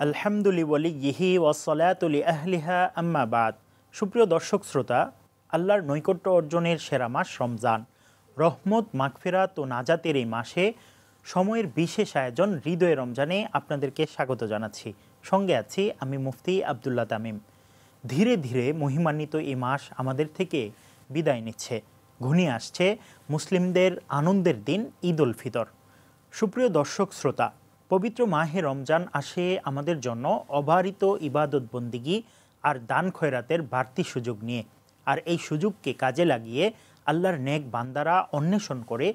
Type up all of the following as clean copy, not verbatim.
আলহামদুলিল্লাহি ওয়াসসালাতু লিআহলিহা আম্মা বাদ। সুপ্রিয় দর্শক শ্রোতা, আল্লাহর নৈকট্য অর্জনের সেরা মাস রমজান। রহমত, মাগফিরাত ও নাজাতের এই মাসে সময়ের বিশেষ আয়োজন হৃদয় রমজানে আপনাদেরকে স্বাগত জানাচ্ছি। সঙ্গে আছি আমি মুফতি আবদুল্লাহ তামিম। ধীরে ধীরে মহিমান্বিত এই মাস আমাদের থেকে বিদায় নিচ্ছে। ঘনিয়ে আসছে মুসলিমদের আনন্দের দিন ঈদ উল ফিতর। সুপ্রিয় দর্শক শ্রোতা, পবিত্র মাহে রমজান আসে আমাদের জন্য অবারিত ইবাদত বন্দিগি আর দান খয়রাতের বাড়তি সুযোগ নিয়ে। আর এই সুযোগকে কাজে লাগিয়ে আল্লাহর নেক বান্দারা অন্বেষণ করে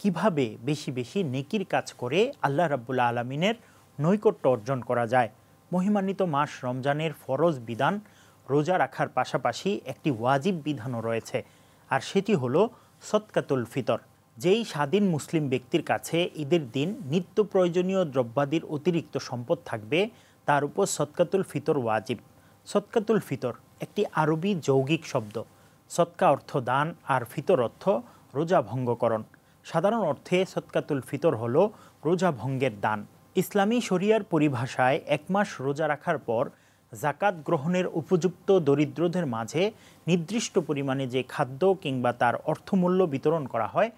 কিভাবে বেশি বেশি নেকির কাজ করে আল্লাহ রাব্বুল আলামিনের নৈকট্য অর্জন করা যায়। মহিমান্বিত মাস রমজানের ফরজ বিধান রোজা রাখার পাশাপাশি একটি ওয়াজিব বিধানও রয়েছে, আর সেটি হলো সদকাতুল ফিতর। যেই স্বাধীন মুসলিম ব্যক্তির কাছে ঈদের দিন নিত্য প্রয়োজনীয় দ্রব্যাদির অতিরিক্ত সম্পদ থাকবে, তার উপর সদকাতুল ফিতর ওয়াজিব। সদকাতুল ফিতর একটি আরবি যৌগিক শব্দ। সদকা অর্থ দান আর ফিতর অর্থ রোজা ভঙ্গকরণ। সাধারণ অর্থে সদকাতুল ফিতর হলো রোজা ভঙ্গের দান। ইসলামী শরিয়ার পরিভাষায় এক মাস রোজা রাখার পর জাকাত গ্রহণের উপযুক্ত দরিদ্রদের মাঝে নির্দিষ্ট পরিমাণে যে খাদ্য কিংবা তার অর্থমূল্য বিতরণ করা হয়,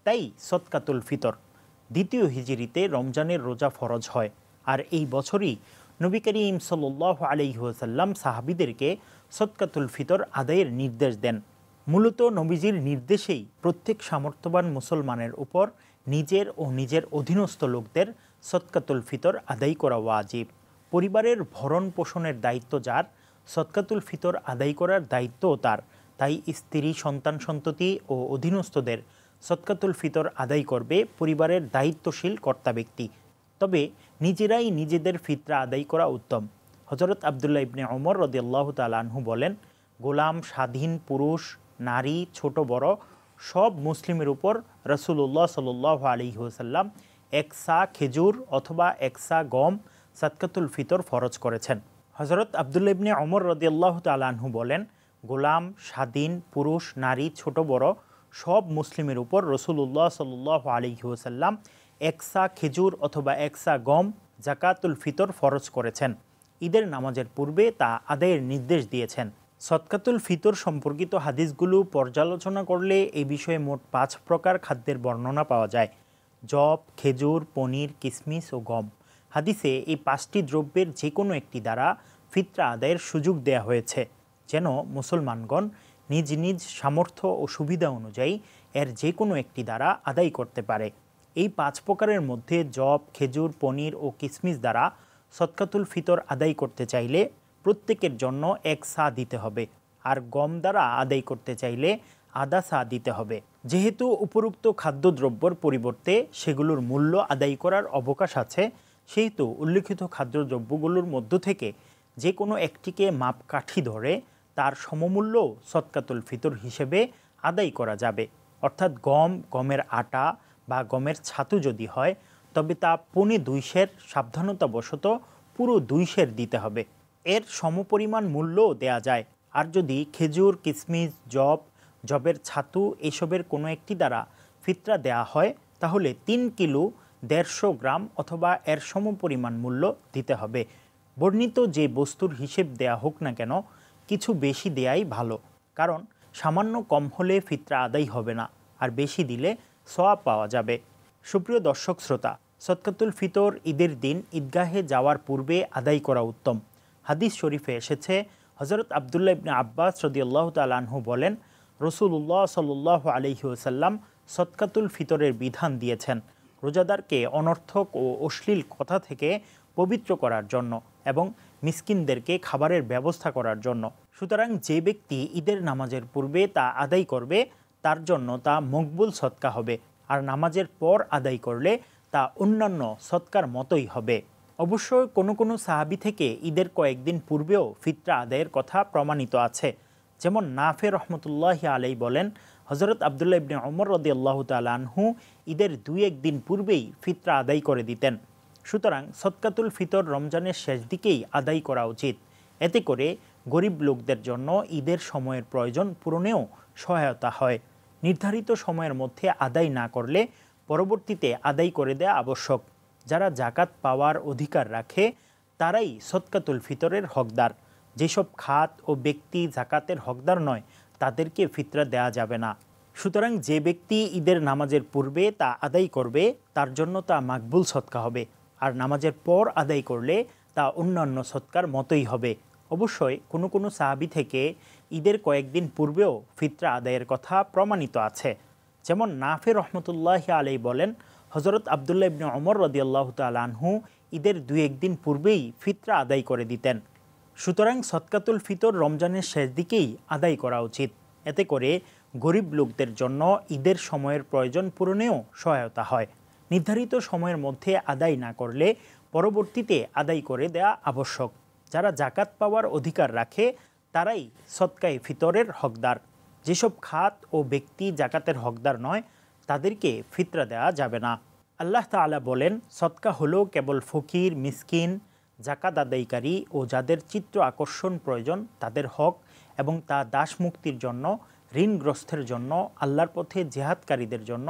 তাই সদকাতুল ফিতর। দ্বিতীয় হিজরিতে রমজানের রোজা ফরজ হয়, আর এই বছরই নবী করিম সাল্লাল্লাহু আলাইহি ওয়াসাল্লাম সাহাবীদেরকে সদকাতুল ফিতর আদায়ের নির্দেশ দেন। মূলত নবীজির নির্দেশেই প্রত্যেক সামর্থ্যবান মুসলমানের উপর নিজের ও নিজের অধীনস্থ লোকদের সদকাতুল ফিতর আদায় করা ওয়াজিব। পরিবারের ভরণ পোষণের দায়িত্ব যার, সদকাতুল ফিতর আদায় করার দায়িত্বও তার। তাই স্ত্রী, সন্তান সন্ততি ও অধীনস্থদের সদকাতুল ফিতর আদায় করবে পরিবারের দায়িত্বশীল কর্তা ব্যক্তি। তবে নিজেরাই নিজেদের ফিতরা আদায় করা উত্তম। হযরত আবদুল্লাহ ইবনে ওমর রাদিয়াল্লাহু তাআলা আনহু বলেন, গোলাম, স্বাধীন, পুরুষ, নারী, ছোট বড় সব মুসলিমের উপর রাসূলুল্লাহ সাল্লাল্লাহু আলাইহি ওয়াসাল্লাম এক সা খেজুর অথবা এক সা গম সদকাতুল ফিতর ফরজ করেছেন। হযরত আবদুল্লাহ ইবনে ওমর রাদিয়াল্লাহু তাআলা আনহু বলেন, গোলাম, স্বাধীন, পুরুষ, নারী, ছোট বড় সব মুসলিমের উপর রাসূলুল্লাহ সাল্লাল্লাহু আলাইহি ওয়াসাল্লাম এক সা খেজুর অথবা এক সা গম জাকাতুল ফিতর ফরজ করেছেন। ঈদের নামাজের পূর্বে তা আদায়ের নির্দেশ দিয়েছেন। সদকাতুল ফিতর সম্পর্কিত হাদিসগুলো পর্যালোচনা করলে এই বিষয়ে মোট 5 প্রকার খাদ্যের বর্ণনা পাওয়া যায়: যব, খেজুর, পনির, কিশমিশ ও গম। হাদিসে এই 5টি দ্রব্যের যে কোনো একটি দ্বারা ফিতরা আদায়ের সুযোগ দেয়া হয়েছে, যেন মুসলমানগণ নিজ নিজ সামর্থ্য ও সুবিধা অনুযায়ী এর যে কোনো একটি দ্বারা আদায় করতে পারে। এই 5 প্রকারের মধ্যে যব, খেজুর, পনির ও কিশমিশ দ্বারা সদকাতুল ফিতর আদায় করতে চাইলে প্রত্যেকের জন্য এক সা দিতে হবে, আর গম দ্বারা আদায় করতে চাইলে আধা সা দিতে হবে। যেহেতু উপরোক্ত খাদ্যদ্রব্যর পরিবর্তে সেগুলোর মূল্য আদায় করার অবকাশ আছে, সেহেতু উল্লিখিত খাদ্যদ্রব্যগুলোর মধ্য থেকে যে কোনো একটিকে মাপকাঠি ধরে তার সমমূল্য সদকাতুল ফিতর হিসেবে আদায় করা যাবে। অর্থাৎ গমের আটা বা গমের ছাতু যদি হয়, তবে তা পৌনে 2 সের সাবধানতাবশত পুরো 2 সের দিতে হবে। এর সমপরিমাণ মূল্যও দেয়া যায়। আর যদি খেজুর, কিশমিশ, জবের ছাতু এসবের কোনো একটি দ্বারা ফিতরা দেয়া হয়, তাহলে 3 কিলো 150 গ্রাম অথবা এর সমপরিমাণ মূল্য দিতে হবে। বর্ণিত যে বস্তুর হিসেব দেয়া হোক না কেন, কিছু বেশি দেয়াই ভালো, কারণ সামান্য কম হলে ফিতরা আদায় হবে না, আর বেশি দিলে সওয়াব পাওয়া যাবে। সুপ্রিয় দর্শক শ্রোতা, সদকাতুল ফিতর ঈদের দিন ঈদগাহে যাওয়ার পূর্বে আদায় করা উত্তম। হাদিস শরীফে এসেছে, হযরত আবদুল্লাহ ইবনে আব্বাস রাদিয়াল্লাহু তাআলা আনহু বলেন, রাসূলুল্লাহ সাল্লাল্লাহু আলাইহি ওয়াসাল্লাম সদকাতুল ফিতরের বিধান দিয়েছেন রোজাদারকে অনর্থক ও অশ্লীল কথা থেকে পবিত্র করার জন্য এবং মিসকিনদেরকে খাবারের ব্যবস্থা করার জন্য। সুতরাং যে ব্যক্তি ঈদের নামাজের পূর্বে তা আদায় করবে, তার জন্য তা মকবুল সদকা হবে, আর নামাজের পর আদায় করলে তা অন্যান্য সদকার মতোই হবে। অবশ্য কোনো কোনো সাহাবী থেকে ঈদের কয়েকদিন পূর্বেও ফিতরা আদায়ের কথা প্রমাণিত আছে। যেমন নাফে রহমতুল্লাহি আলাইহি বলেন, হযরত আবদুল্লাহ ইবনে ওমর রাদিয়াল্লাহু তাআলা আনহু ঈদের 2-1 দিন পূর্বেই ফিতরা আদায় করে দিতেন। সুতরাং সদকাতুল ফিতর রমজানের শেষ দিকেই আদায় করা উচিত। এতে করে গরিব লোকদের জন্য ঈদের সময়ের প্রয়োজন পূরণেও সহায়তা হয়। নির্ধারিত সময়ের মধ্যে আদায় না করলে পরবর্তীতে আদায় করে দেয়া আবশ্যক। যারা জাকাত পাওয়ার অধিকার রাখে তারাই সদকাতুল ফিতরের হকদার। যেসব খাত ও ব্যক্তি জাকাতের হকদার নয় তাদেরকে ফিতরা দেয়া যাবে না। সুতরাং যে ব্যক্তি ঈদের নামাজের পূর্বে তা আদায় করবে তার জন্য তা মাকবুল সদকা হবে, আর নামাজের পর আদায় করলে তা অন্যান্য সদকার মতোই হবে। অবশ্যই কোনো কোনো সাহাবী থেকে ঈদের কয়েকদিন পূর্বেও ফিতরা আদায়ের কথা প্রমাণিত আছে। যেমন নাফে রহমতুল্লাহি আলাইহি বলেন, হজরত আবদুল্লাহ ইবনে ওমর রাদিয়াল্লাহু তাআলা আনহু ঈদের 2-1 দিন পূর্বেই ফিতরা আদায় করে দিতেন। সুতরাং সদকাতুল ফিতর রমজানের শেষ দিকেই আদায় করা উচিত। এতে করে গরিব লোকদের জন্য ঈদের সময়ের প্রয়োজন পূরণেও সহায়তা হয়। নির্ধারিত সময়ের মধ্যে আদায় না করলে পরবর্তীতে আদায় করে দেয়া আবশ্যক। যারা জাকাত পাওয়ার অধিকার রাখে তারাই সদকায়ে ফিতরের হকদার। যেসব খাত ও ব্যক্তি জাকাতের হকদার নয় তাদেরকে ফিতরা দেওয়া যাবে না। আল্লাহ তাআলা বলেন, সদকা হলো কেবল ফকির, মিসকিন, জাকাত আদায়কারী ও যাদের চিত্র আকর্ষণ প্রয়োজন তাদের হক, এবং তা দাস মুক্তির জন্য, ঋণগ্রস্তের জন্য, আল্লাহর পথে জেহাদকারীদের জন্য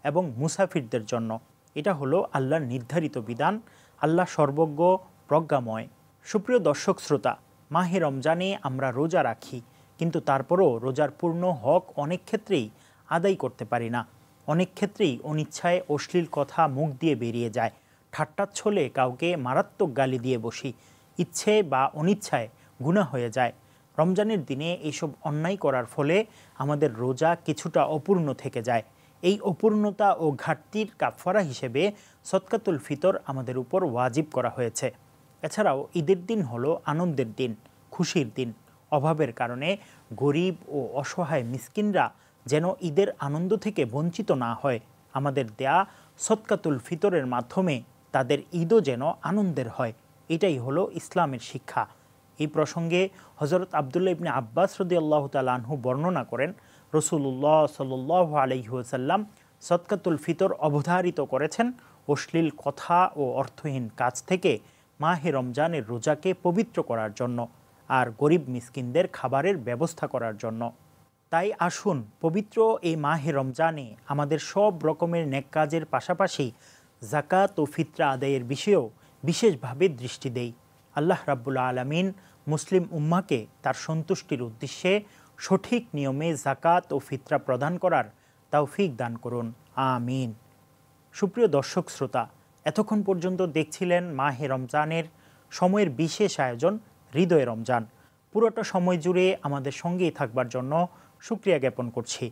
এবং মুসাফিরদের জন্য। এটা হলো আল্লাহর নির্ধারিত বিধান। আল্লাহ সর্বজ্ঞ, প্রজ্ঞাময়। সুপ্রিয় দর্শক শ্রোতা, মাহে রমজানে আমরা রোজা রাখি, কিন্তু তারপরও রোজার পূর্ণ হক অনেক ক্ষেত্রেই আদায় করতে পারি না। অনেক ক্ষেত্রেই অনিচ্ছায় অশ্লীল কথা মুখ দিয়ে বেরিয়ে যায়। ঠাট্টাচ্ছলে কাউকে মারাত্মক গালি দিয়ে বসি। ইচ্ছে বা অনিচ্ছায় গুনাহ হয়ে যায়। রমজানের দিনে এইসব অন্যায় করার ফলে আমাদের রোজা কিছুটা অপূর্ণ থেকে যায়। এই অপূর্ণতা ও ঘাটতির কাফারা হিসেবে সদকাতুল ফিতর আমাদের উপর ওয়াজিব করা হয়েছে। এছাড়াও ঈদের দিন হলো আনন্দের দিন, খুশির দিন। অভাবের কারণে গরিব ও অসহায় মিসকিনরা যেন ঈদের আনন্দ থেকে বঞ্চিত না হয়, আমাদের দেয়া সদকাতুল ফিতরের মাধ্যমে তাদের ঈদও যেন আনন্দের হয়। এটাই হলো ইসলামের শিক্ষা। এই প্রসঙ্গে হজরত আবদুল্লাহ ইবনে আব্বাস রাদিয়াল্লাহু তাআলা আনহু বর্ণনা করেন, রাসূলুল্লাহ সাল্লাল্লাহু আলাইহি ওয়াসাল্লাম সদকাতুল ফিতর অবধারিত করেছেন অশ্লীল কথা ও অর্থহীন কাজ থেকে মাহে রমজানের রোজাকে পবিত্র করার জন্য, আর গরিব মিসকিনদের খাবারের ব্যবস্থা করার জন্য। তাই আসুন পবিত্র এই মাহে রমজানে আমাদের সব রকমের নেক কাজের পাশাপাশি জাকাত ও ফিতরা আদায়ের বিষয়েও বিশেষভাবে দৃষ্টি দেই। আল্লাহ রাব্বুল আলামিন মুসলিম উম্মাকে তার সন্তুষ্টির উদ্দেশ্যে সঠিক নিয়মে জাকাত ও ফিতরা প্রদান করার তৌফিক দান করুন, আমিন। সুপ্রিয় দর্শক শ্রোতা, এতক্ষণ পর্যন্ত দেখছিলেন মাহে রমজানের সময়ের বিশেষ আয়োজন হৃদয় রমজান। পুরোটা সময় জুড়ে আমাদের সঙ্গেই থাকবার জন্য শুকরিয়া জ্ঞাপন করছি।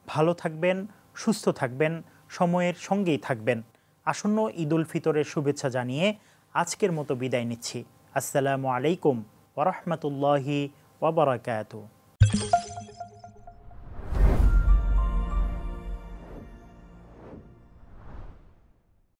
ভালো থাকবেন, সুস্থ থাকবেন, সময়ের সঙ্গেই থাকবেন। আসন্ন ঈদ উল ফিতরের শুভেচ্ছা জানিয়ে আজকের মতো বিদায় নিচ্ছি। আসসালামু আলাইকুম ওয়া রাহমাতুল্লাহি ওয়া বারাকাতুহু।